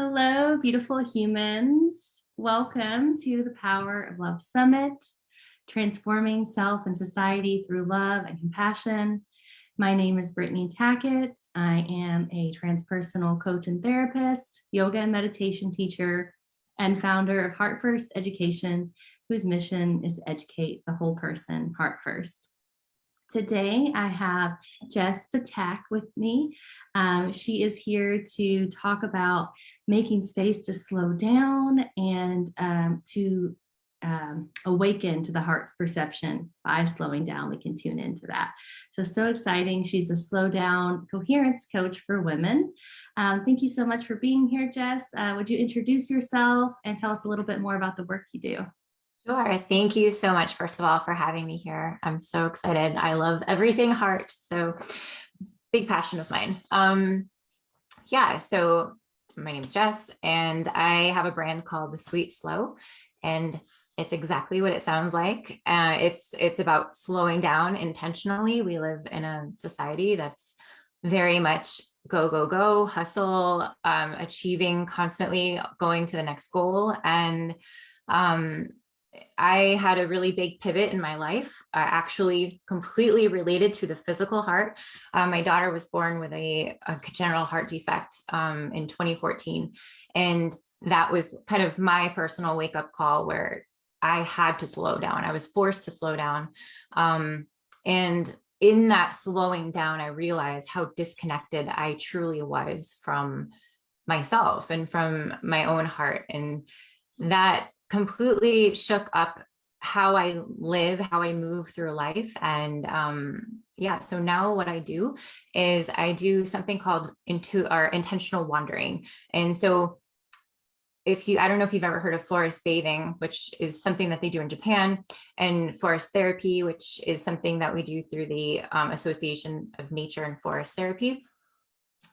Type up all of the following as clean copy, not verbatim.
Hello, beautiful humans. Welcome to the Power of Love Summit, transforming self and society through love and compassion. My name is Brittany Tackett. I am a transpersonal coach and therapist, yoga and meditation teacher, and founder of Heart First Education, whose mission is to educate the whole person, heart first. Today, I have Jess Ptak with me. She is here to talk about making space to slow down and to awaken to the heart's perception. By slowing down, we can tune into that. So exciting. She's a slow down coherence coach for women. Thank you so much for being here, Jess. Would you introduce yourself and tell us a little bit more about the work you do? Sure. Thank you so much, first of all, for having me here. I'm so excited. I love everything heart. So big passion of mine. So my name is Jess, and I have a brand called The Sweet Slow, and it's exactly what it sounds like. It's about slowing down intentionally. We live in a society that's very much go, go, go, hustle, achieving, constantly going to the next goal. And I had a really big pivot in my life, actually completely related to the physical heart. My daughter was born with a congenital heart defect in 2014. And that was kind of my personal wake-up call where I had to slow down. I was forced to slow down. And in that slowing down, I realized how disconnected I truly was from myself and from my own heart. And that completely shook up how I live, how I move through life. And so now what I do is I do something called intentional wandering. And so I don't know if you've ever heard of forest bathing, which is something that they do in Japan, and forest therapy, which is something that we do through the Association of Nature and Forest Therapy.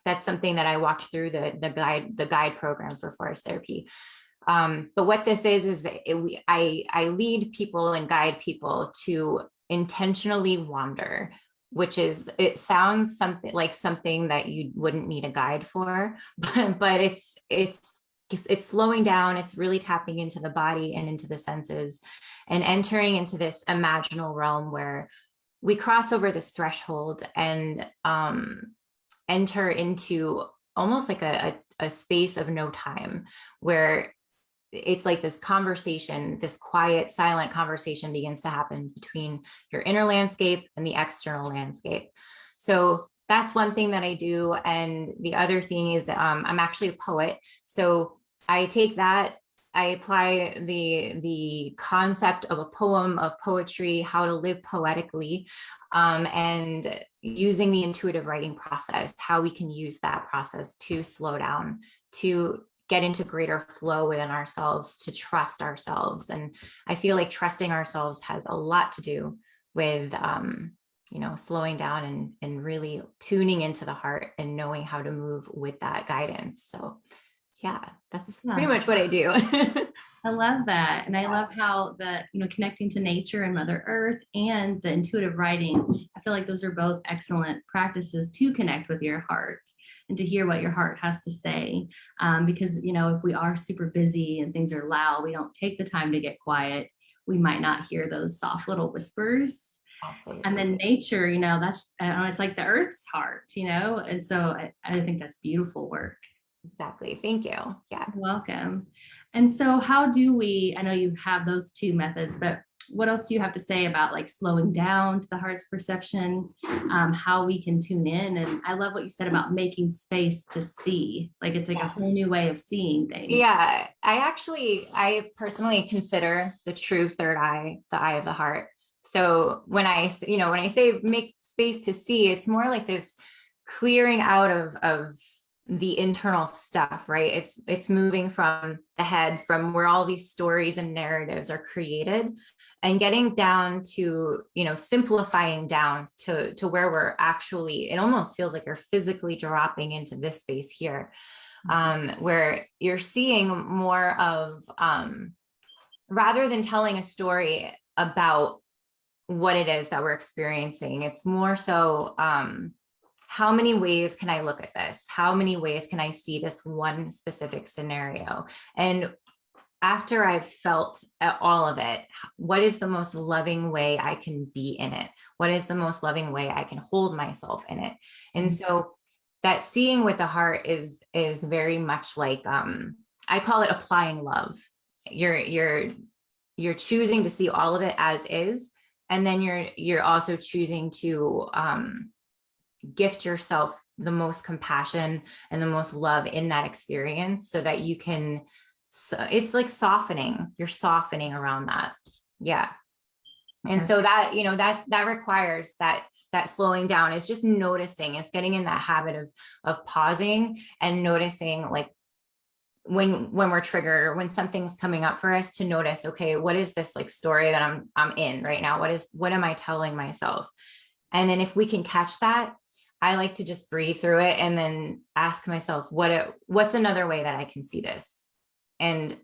That's something that I walked through the guide program for forest therapy. But what this is that I lead people and guide people to intentionally wander, it sounds something that you wouldn't need a guide for, but it's slowing down. It's really tapping into the body and into the senses and entering into this imaginal realm where we cross over this threshold and enter into almost like a space of no time, where it's like this conversation, this quiet, silent conversation begins to happen between your inner landscape and the external landscape. So that's one thing that I do. And the other thing is I'm actually a poet. So I take that, I apply the concept of a poem, of poetry, how to live poetically, and using the intuitive writing process, how we can use that process to slow down, to get into greater flow within ourselves, to trust ourselves. And I feel like trusting ourselves has a lot to do with, slowing down and really tuning into the heart and knowing how to move with that guidance. So yeah, that's pretty much what I do. I love that. And I love how connecting to nature and Mother Earth and the intuitive writing, I feel like those are both excellent practices to connect with your heart and to hear what your heart has to say. Because, if we are super busy and things are loud, we don't take the time to get quiet. We might not hear those soft little whispers. Absolutely. And then nature, that's, it's like the earth's heart, and so I think that's beautiful work. Exactly. Thank you. Yeah. You're welcome. And so how do we, I know you have those two methods, but what else do you have to say about like slowing down to the heart's perception, how we can tune in? And I love what you said about making space to see, like it's like a whole new way of seeing things. Yeah. I personally consider the true third eye, the eye of the heart. So when I say make space to see, it's more like this clearing out of the internal stuff, right? It's moving from the head, from where all these stories and narratives are created, and getting down to, simplifying down to where we're actually, it almost feels like you're physically dropping into this space here, where you're seeing more of, rather than telling a story about what it is that we're experiencing, it's more so how many ways can I look at this? How many ways can I see this one specific scenario? And after I've felt all of it, what is the most loving way I can be in it? What is the most loving way I can hold myself in it? And so that seeing with the heart is very much like, I call it applying love. You're choosing to see all of it as is, and then you're also choosing to gift yourself the most compassion and the most love in that experience, so that you can, so it's like softening, you're softening around that. Yeah. And so that, that requires that slowing down. Is just noticing, it's getting in that habit of pausing and noticing, like when we're triggered or when something's coming up for us, to notice, okay, what is this like story that I'm in right now? What am I telling myself? And then if we can catch that, I like to just breathe through it and then ask myself, what's another way that I can see this? And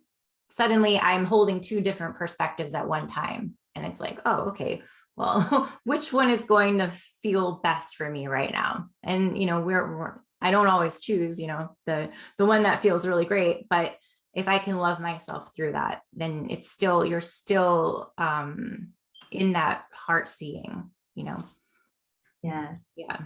suddenly I'm holding two different perspectives at one time. And it's like, oh, okay, well, which one is going to feel best for me right now? And, I don't always choose, the one that feels really great, but if I can love myself through that, then you're still in that heart seeing, Yes. Yeah.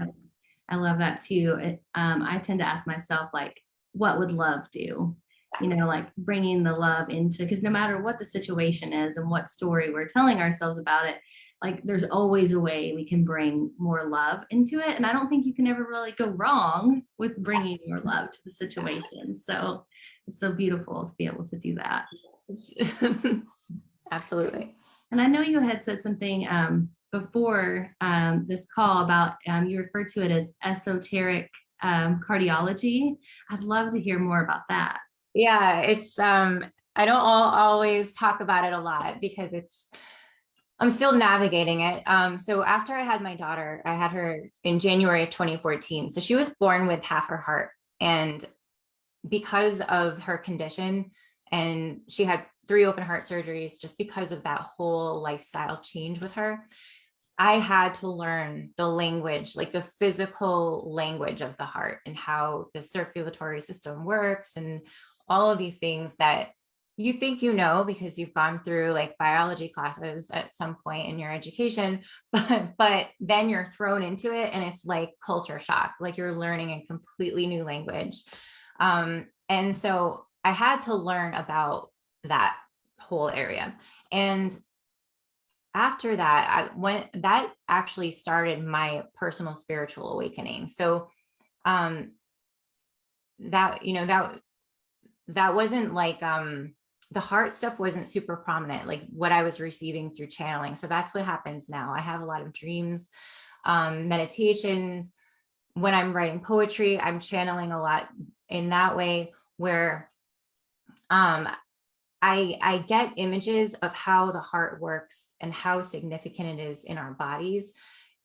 I love that too. I tend to ask myself, like, what would love do? Like bringing the love into, because no matter what the situation is and what story we're telling ourselves about it, like there's always a way we can bring more love into it. And I don't think you can ever really go wrong with bringing more love to the situation. So it's so beautiful to be able to do that. Absolutely. And I know you had said something before this call about, you referred to it as esoteric cardiology. I'd love to hear more about that. Yeah, it's I don't always talk about it a lot because I'm still navigating it. So after I had my daughter, I had her in January of 2014. So she was born with half her heart. And because of her condition, and she had 3 open heart surgeries, just because of that whole lifestyle change with her, I had to learn the language, like the physical language of the heart and how the circulatory system works and all of these things that you think because you've gone through like biology classes at some point in your education, but then you're thrown into it and it's like culture shock, like you're learning a completely new language. And so I had to learn about that whole area. And after that, that actually started my personal spiritual awakening. So that that wasn't like the heart stuff wasn't super prominent, like what I was receiving through channeling. So that's what happens now. I have a lot of dreams, meditations. When I'm writing poetry, I'm channeling a lot in that way, where I get images of how the heart works and how significant it is in our bodies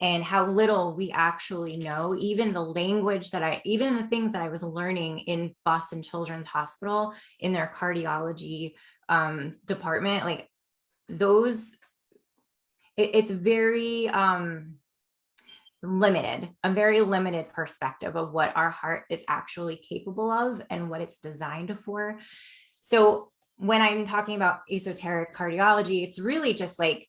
and how little we actually know. Even even the things that I was learning in Boston Children's Hospital in their cardiology department, like those, it's very limited, a very limited perspective of what our heart is actually capable of and what it's designed for. So when I'm talking about esoteric cardiology, it's really just like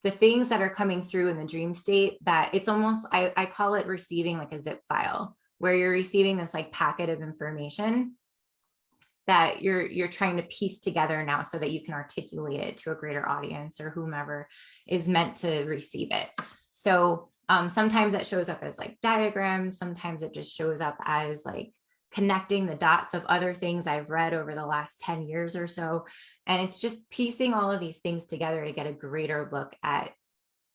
the things that are coming through in the dream state, that it's almost, I call it receiving like a zip file, where you're receiving this like packet of information that you're trying to piece together now so that you can articulate it to a greater audience or whomever is meant to receive it. So sometimes it shows up as like diagrams. Sometimes it just shows up as like connecting the dots of other things I've read over the last 10 years or so. And it's just piecing all of these things together to get a greater look at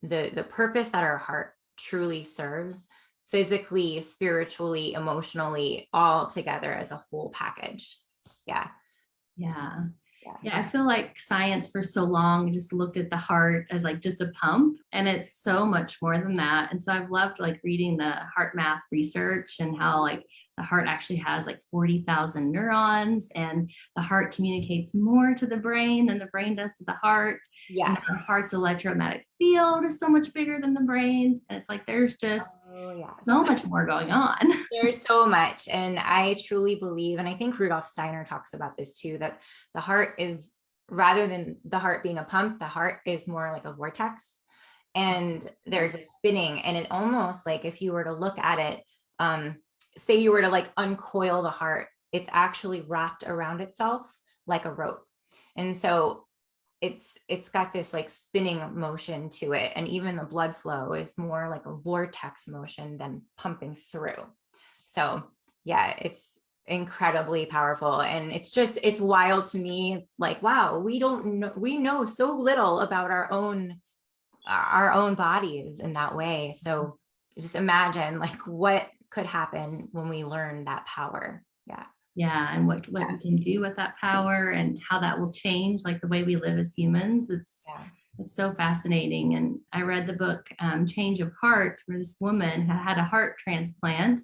the purpose that our heart truly serves, physically, spiritually, emotionally, all together as a whole package. Yeah. Yeah. Yeah, I feel like science for so long just looked at the heart as like just a pump, and it's so much more than that. And so I've loved like reading the heart math research and how like the heart actually has like 40,000 neurons, and the heart communicates more to the brain than the brain does to the heart. And Yes. the heart's electromagnetic field is so much bigger than the brain's. And it's like there's just Oh, so yes. much more going on. There's so much. And I truly believe, and I think Rudolf Steiner talks about this too, that the heart is, rather than the heart being a pump, the heart is more like a vortex. And there's a spinning, and it almost like, if you were to look at it, say you were to like uncoil the heart, it's actually wrapped around itself like a rope. And so it's got this like spinning motion to it. And even the blood flow is more like a vortex motion than pumping through. So yeah, it's incredibly powerful. And it's wild to me. Like, wow, we know so little about our own bodies in that way. So just imagine like what could happen when we learn that power. Yeah. Yeah, and what we can do with that power and how that will change like the way we live as humans. Yeah. It's so fascinating. And I read the book Change of Heart, where this woman had a heart transplant,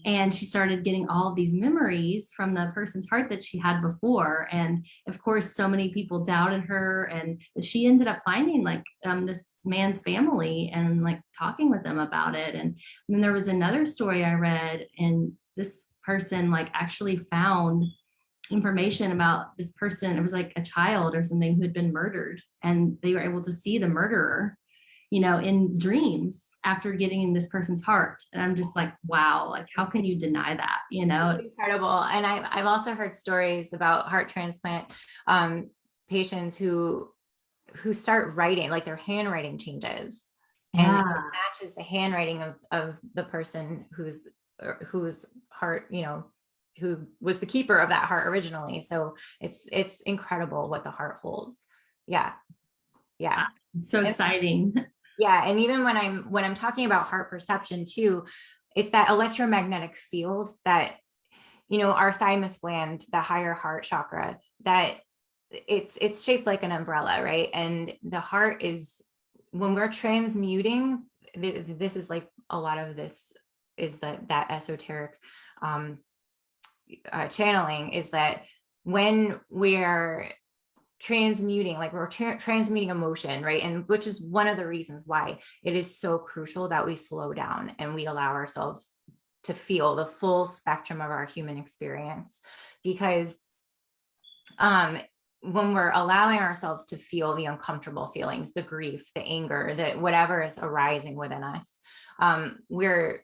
and she started getting all of these memories from the person's heart that she had before. And of course, so many people doubted her, and she ended up finding like this man's family and like talking with them about it. And then there was another story I read, and this person like actually found information about this person. It was like a child or something who had been murdered, and they were able to see the murderer, in dreams after getting in this person's heart. And I'm just like, wow, like how can you deny that? It's incredible. And I've also heard stories about heart transplant patients who start writing, like their handwriting changes, and Yeah. it matches the handwriting of the person whose heart, who was the keeper of that heart originally. So it's incredible what the heart holds. Yeah. Yeah. It's so exciting. Yeah. And even when I'm talking about heart perception too, it's that electromagnetic field that, our thymus gland, the higher heart chakra, that it's shaped like an umbrella, right? And the heart is, when we're transmuting, this is like a lot of this is that esoteric channeling, is that when we're transmuting, like we're transmuting emotion, right? And which is one of the reasons why it is so crucial that we slow down and we allow ourselves to feel the full spectrum of our human experience. Because when we're allowing ourselves to feel the uncomfortable feelings, the grief, the anger, that whatever is arising within us, we're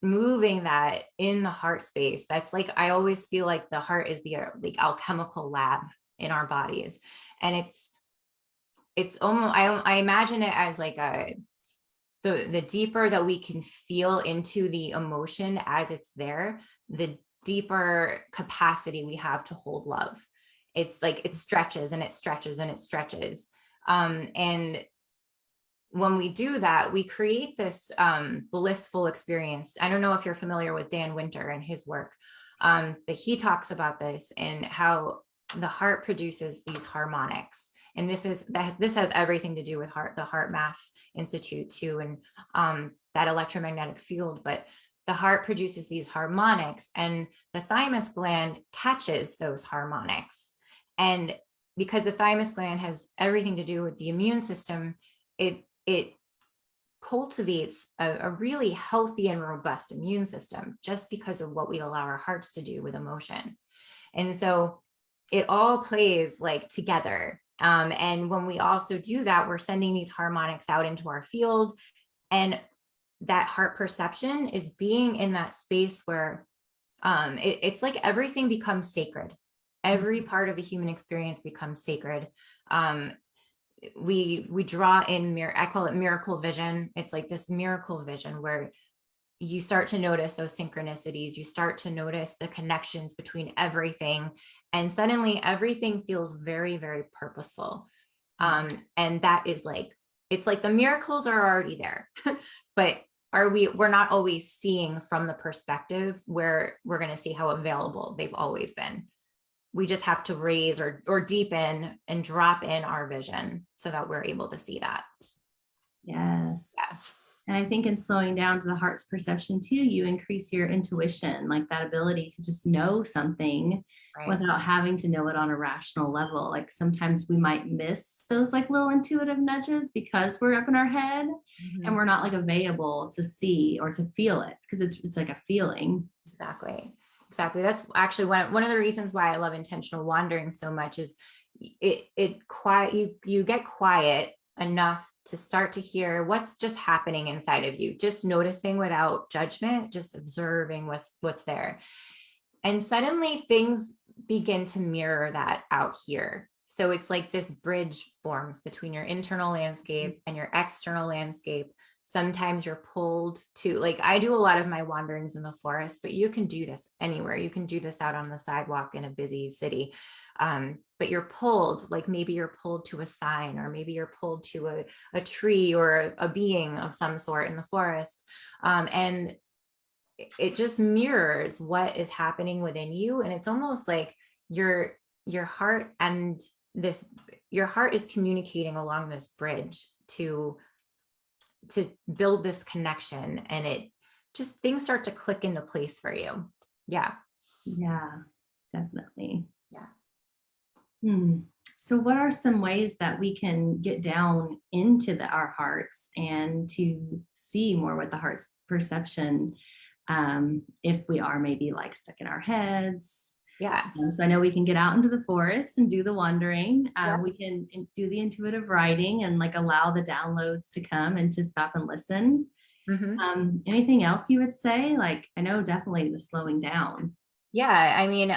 moving that in the heart space. That's like, I always feel like the heart is the like alchemical lab in our bodies. And it's almost, I imagine it as like the deeper that we can feel into the emotion as it's there, the deeper capacity we have to hold love. It's like it stretches and it stretches and it stretches. And when we do that, we create this blissful experience. I don't know if you're familiar with Dan Winter and his work, but he talks about this and how the heart produces these harmonics. And this has everything to do with the Heart Math Institute too, and that electromagnetic field. But the heart produces these harmonics, and the thymus gland catches those harmonics. And because the thymus gland has everything to do with the immune system, it cultivates a really healthy and robust immune system just because of what we allow our hearts to do with emotion. And so it all plays like together. And when we also do that, we're sending these harmonics out into our field. And that heart perception is being in that space where it's like everything becomes sacred. Every part of the human experience becomes sacred. We draw in I call it miracle vision. It's like this miracle vision where you start to notice those synchronicities, you start to notice the connections between everything, and suddenly everything feels very, very purposeful. And that is like, it's like the miracles are already there, but we're not always seeing from the perspective where we're going to see how available they've always been. We just have to raise or deepen and drop in our vision so that we're able to see that. Yes. Yeah. And I think in slowing down to the heart's perception too, you increase your intuition, like that ability to just know something Right. without having to know it on a rational level. Like sometimes we might miss those like little intuitive nudges because we're up in our head and Mhm. we're not like available to see or to feel it because it's like a feeling. Exactly. Exactly. That's actually one of the reasons why I love intentional wandering so much is it quiet you get quiet enough to start to hear what's just happening inside of you, just noticing without judgment, just observing what's there. And suddenly things begin to mirror that out here. So it's like this bridge forms between your internal landscape and your external landscape. Sometimes you're pulled to, like, I do a lot of my wanderings in the forest, but you can do this anywhere. You can do this out on the sidewalk in a busy city. But you're pulled, like maybe you're pulled to a sign, or maybe you're pulled to a tree or a being of some sort in the forest. And it just mirrors what is happening within you. And it's almost like your heart and this your heart is communicating along this bridge to build this connection, and it just things start to click into place for you. Yeah. Yeah, definitely. Yeah. Hmm. So, what are some ways that we can get down into our hearts and to see more with the heart's perception if we are maybe like stuck in our heads? Yeah. So, I know we can get out into the forest and do the wandering. Yeah. We can do the intuitive writing and like allow the downloads to come and to stop and listen. Hmm. Anything else you would say? Like, I know definitely the slowing down. Yeah. I mean,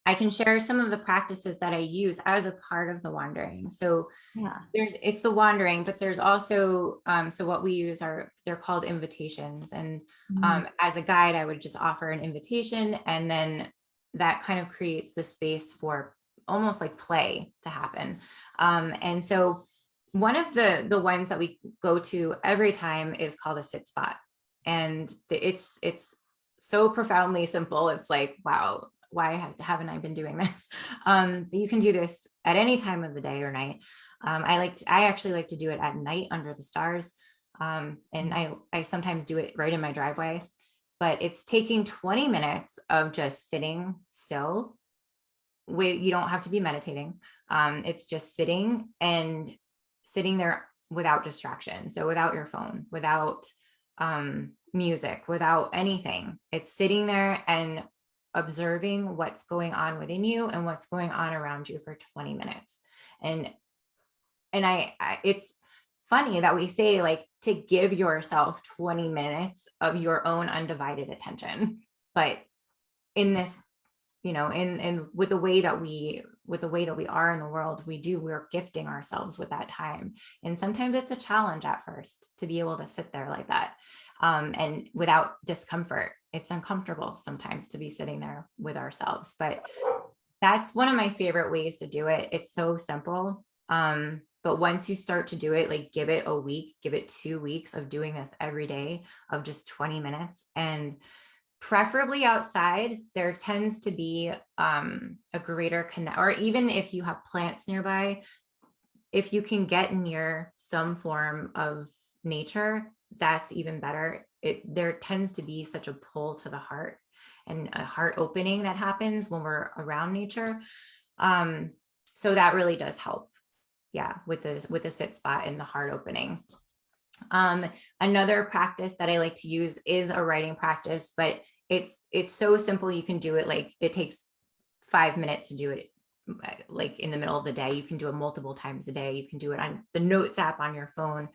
I can share some of the practices that I use as a part of the wandering. So Yeah. it's the wandering, but there's also so what we use are, they're called invitations. And Mm. as a guide, I would just offer an invitation, and then that kind of creates the space for almost like play to happen. And so one of the ones that we go to every time is called a sit spot. And it's so profoundly simple. It's like, wow, why haven't I been doing this? But you can do this at any time of the day or night. I actually like to do it at night under the stars. And I sometimes do it right in my driveway, but it's taking 20 minutes of just sitting still. You don't have to be meditating. It's just sitting there without distraction. So without your phone, without music, without anything. It's sitting there and observing what's going on within you and what's going on around you for 20 minutes. And it's funny that we say like to give yourself 20 minutes of your own undivided attention, but in this, in with the way that we are in the world, we're gifting ourselves with that time. And sometimes it's a challenge at first to be able to sit there like that, and without discomfort. It's uncomfortable sometimes to be sitting there with ourselves, but that's one of my favorite ways to do it. It's so simple. But once you start to do it, like give it a week, give it 2 weeks of doing this every day of just 20 minutes, and preferably outside, there tends to be a greater connect, or even if you have plants nearby, if you can get near some form of nature, that's even better. There tends to be such a pull to the heart and a heart opening that happens when we're around nature. So that really does help. Yeah, with the sit spot and the heart opening. Another practice that I like to use is a writing practice, but it's so simple. You can do it, like it takes 5 minutes to do it, like in the middle of the day. You can do it multiple times a day. You can do it on the notes app on your phone.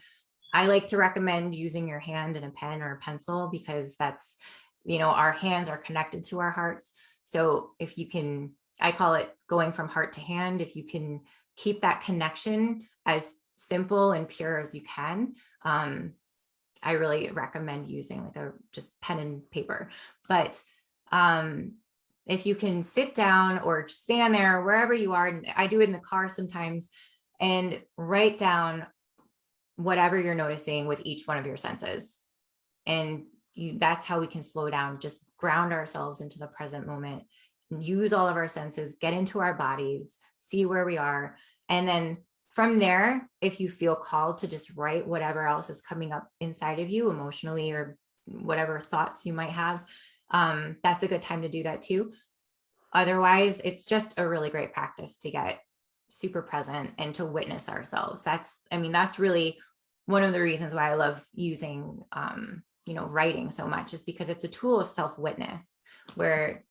I like to recommend using your hand and a pen or a pencil, because that's, our hands are connected to our hearts. So if you can, I call it going from heart to hand. If you can keep that connection as simple and pure as you can, I really recommend using like a just pen and paper. But if you can sit down or stand there wherever you are, and I do it in the car sometimes, and write down whatever you're noticing with each one of your senses. And that's how we can slow down, just ground ourselves into the present moment, use all of our senses, get into our bodies, see where we are, and then from there, if you feel called to just write whatever else is coming up inside of you emotionally, or whatever thoughts you might have, that's a good time to do that too. Otherwise, it's just a really great practice to get super present and to witness ourselves. That's really one of the reasons why I love using, writing so much, is because it's a tool of self-witness, where,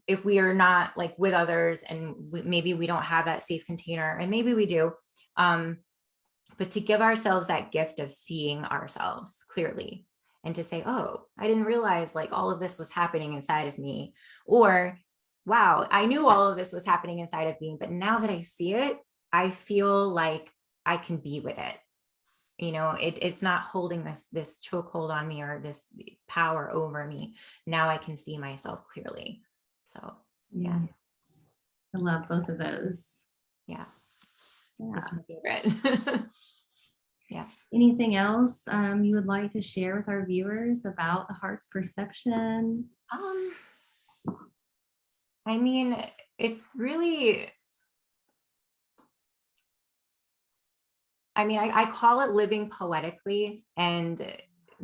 if we are not like with others, and maybe we don't have that safe container, and maybe we do, but to give ourselves that gift of seeing ourselves clearly, and to say, oh, I didn't realize like all of this was happening inside of me, or wow, I knew all of this was happening inside of me, but now that I see it, I feel like I can be with it. It's not holding this chokehold on me, or this power over me. Now I can see myself clearly. So yeah. I love both of those. Yeah. Yeah. That's my favorite. Yeah. Anything else you would like to share with our viewers about the heart's perception? It's really, I call it living poetically, and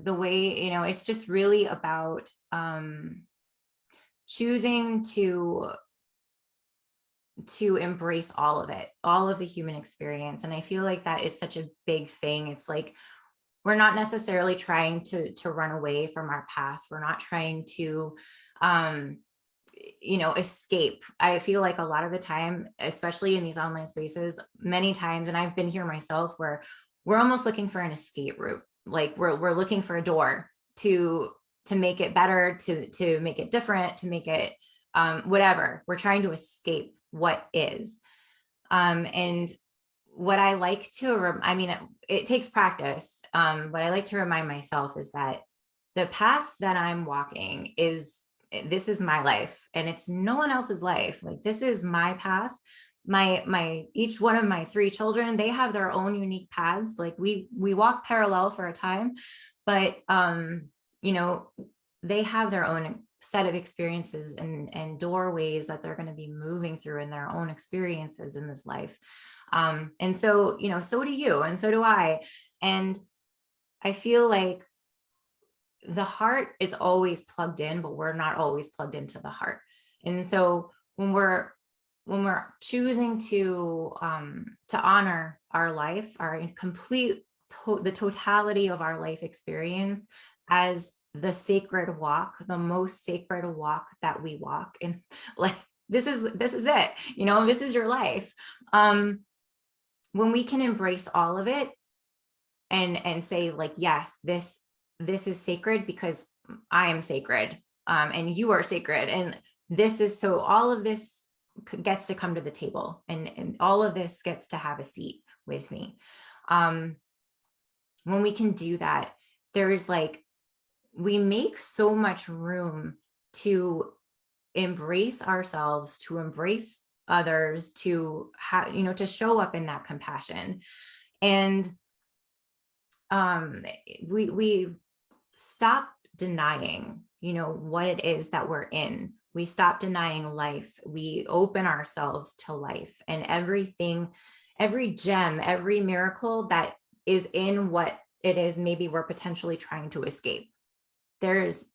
the way, it's just really about choosing to embrace all of it, all of the human experience. And I feel like that is such a big thing. It's like, we're not necessarily trying to run away from our path. We're not trying to escape. I feel like a lot of the time, especially in these online spaces, many times, and I've been here myself, where we're almost looking for an escape route. Like we're looking for a door to make it better, to make it different, to make it whatever. We're trying to escape what is. And what I like to, it takes practice. What I like to remind myself is that the path that I'm walking this is my life, and it's no one else's life. Like, this is my path. Each one of my 3 children, they have their own unique paths. Like we walk parallel for a time, but they have their own set of experiences and doorways that they're going to be moving through in their own experiences in this life. And so, so do you, and so do I. And I feel like the heart is always plugged in, but we're not always plugged into the heart. And so when we're choosing to honor our life, our complete the totality of our life experience as the sacred walk, the most sacred walk that we walk, and like this is it, this is your life. When we can embrace all of it and say like, yes, this is sacred because I am sacred, and you are sacred, and this is, so all of this gets to come to the table, and all of this gets to have a seat with me. When we can do that, there's like, we make so much room to embrace ourselves, to embrace others, to have, to show up in that compassion. And we stop denying, what it is that we're in. We stop denying life. We open ourselves to life, and everything, every gem, every miracle that is in what it is maybe we're potentially trying to escape. There's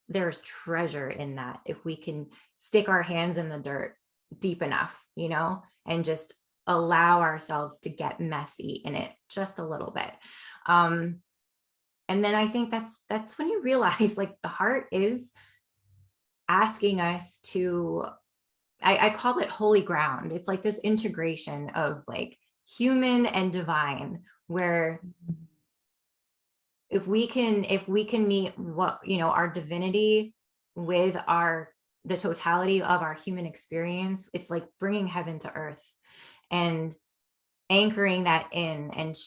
treasure in that, if we can stick our hands in the dirt deep enough, and just allow ourselves to get messy in it just a little bit. And then I think that's when you realize, like, the heart is asking us to, I call it holy ground. It's like this integration of like human and divine, where if we can meet what, our divinity with the totality of our human experience, it's like bringing heaven to earth, and anchoring that in, and it's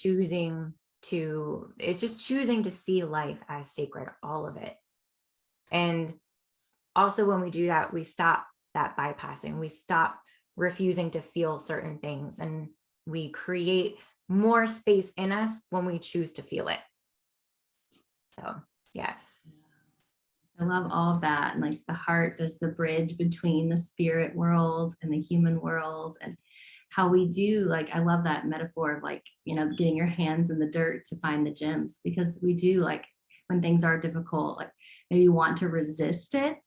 just choosing to see life as sacred, all of it. And also when we do that, we stop that bypassing, we stop refusing to feel certain things, and we create more space in us when we choose to feel it. So, yeah. I love all of that. And like the heart is the bridge between the spirit world and the human world. And how we do, like, I love that metaphor of like, getting your hands in the dirt to find the gems, because we do, like, when things are difficult, like maybe want to resist it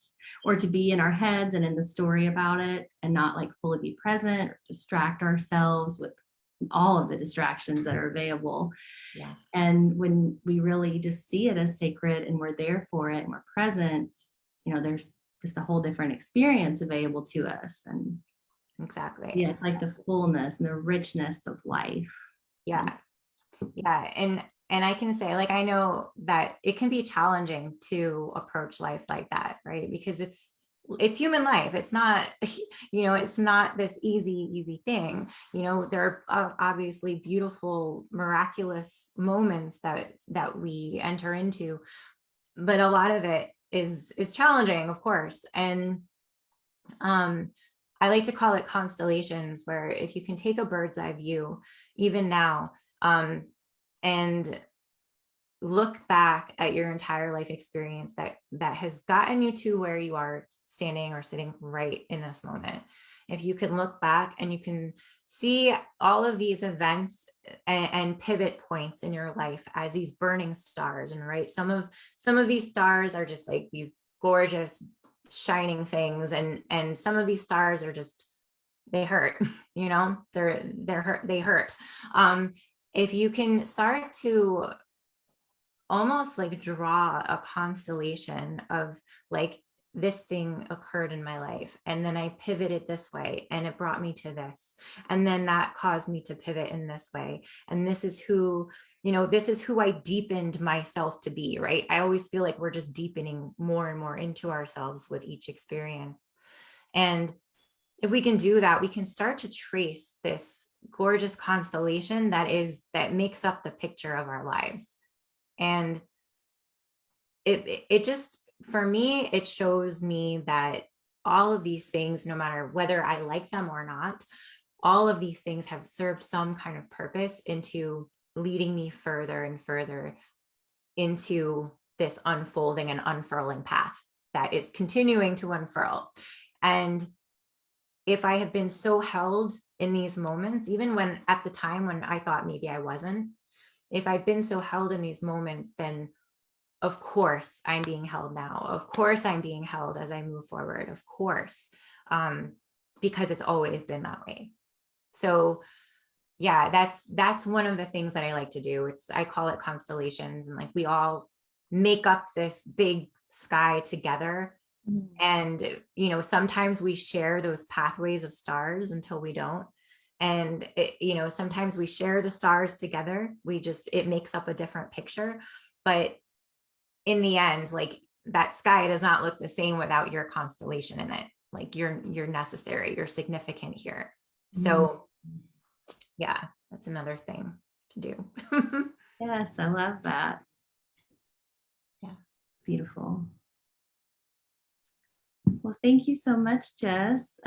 or to be in our heads and in the story about it and not like fully be present or distract ourselves with all of the distractions that are available. Yeah. And when we really just see it as sacred and we're there for it and we're present, there's just a whole different experience available to us. And Exactly. yeah, it's like the fullness and the richness of life. Yeah. Yeah. And I can say, like, I know that it can be challenging to approach life like that, right? Because it's human life. It's not, it's not this easy thing. There are obviously beautiful, miraculous moments that we enter into, but a lot of it is challenging, of course. And I like to call it constellations, where if you can take a bird's eye view, even now, and look back at your entire life experience that has gotten you to where you are standing or sitting right in this moment. If you can look back and you can see all of these events and pivot points in your life as these burning stars, and right, some of these stars are just like these gorgeous shining things, and some of these stars are just, they hurt, they're hurt, they hurt. If you can start to almost like draw a constellation of like, this thing occurred in my life and then I pivoted this way and it brought me to this, and then that caused me to pivot in this way, and this is who I deepened myself to be, right? I always feel like we're just deepening more and more into ourselves with each experience. And if we can do that, we can start to trace this gorgeous constellation that makes up the picture of our lives. And it just, for me, it shows me that all of these things, no matter whether I like them or not, all of these things have served some kind of purpose into leading me further and further into this unfolding and unfurling path that is continuing to unfurl. And if I have been so held in these moments, even when at the time when I thought maybe I wasn't, if I've been so held in these moments, then of course I'm being held now. Of course I'm being held as I move forward. Of course, because it's always been that way. So yeah, that's one of the things that I like to do. I call it constellations, and like we all make up this big sky together. And sometimes we share those pathways of stars until we don't. And sometimes we share the stars together. It makes up a different picture. But in the end, like, that sky does not look the same without your constellation in it. Like, you're necessary, you're significant here. So yeah, that's another thing to do. Yes, I love that. Yeah. It's beautiful. Well, thank you so much, Jess.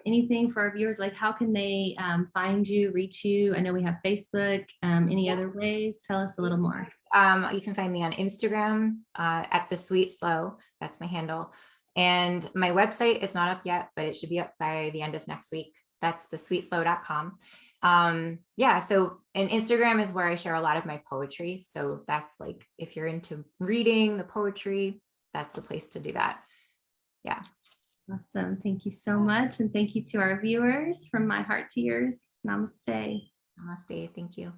Anything for our viewers, like how can they find you, reach you? I know we have Facebook. Any other ways? Tell us a little more. You can find me on Instagram at The Sweet Slow. That's my handle. And my website is not up yet, but it should be up by the end of next week. That's thesweetslow.com. Yeah, so, and Instagram is where I share a lot of my poetry. So that's like, if you're into reading the poetry, that's the place to do that. Yeah. Awesome. Thank you so much. And thank you to our viewers. From my heart to yours. Namaste. Namaste. Thank you.